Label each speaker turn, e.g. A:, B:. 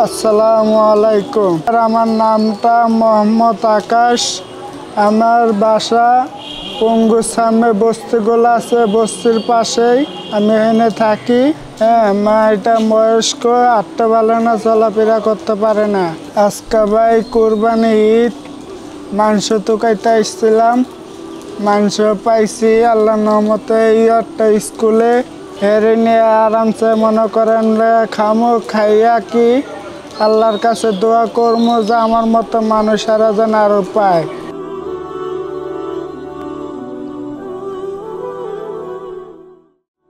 A: আসসালামু আলাইকুম। আমার নামটা মোহাম্মদ আকাশ। আমার বাসা পঙ্গুর সামনে বস্তিগুলো আছে, বস্তির পাশেই আমি এখানে থাকি। এটা বয়স্ক, হাঁটতে পারে না, চলাফেরা করতে পারে না। আজকে ভাই কোরবানি ঈদ, মাংস টুকাইতে আসছিলাম, মাংস পাইছি আল্লাহর রহমতে। একটা স্কুলে হেরে নিয়ে আরামসে মনে করেন খামো, খাইয়া কি আল্লাহর কাছে দোয়া করবো যে আমার মতো মানুষেরা যেন আরো পায়।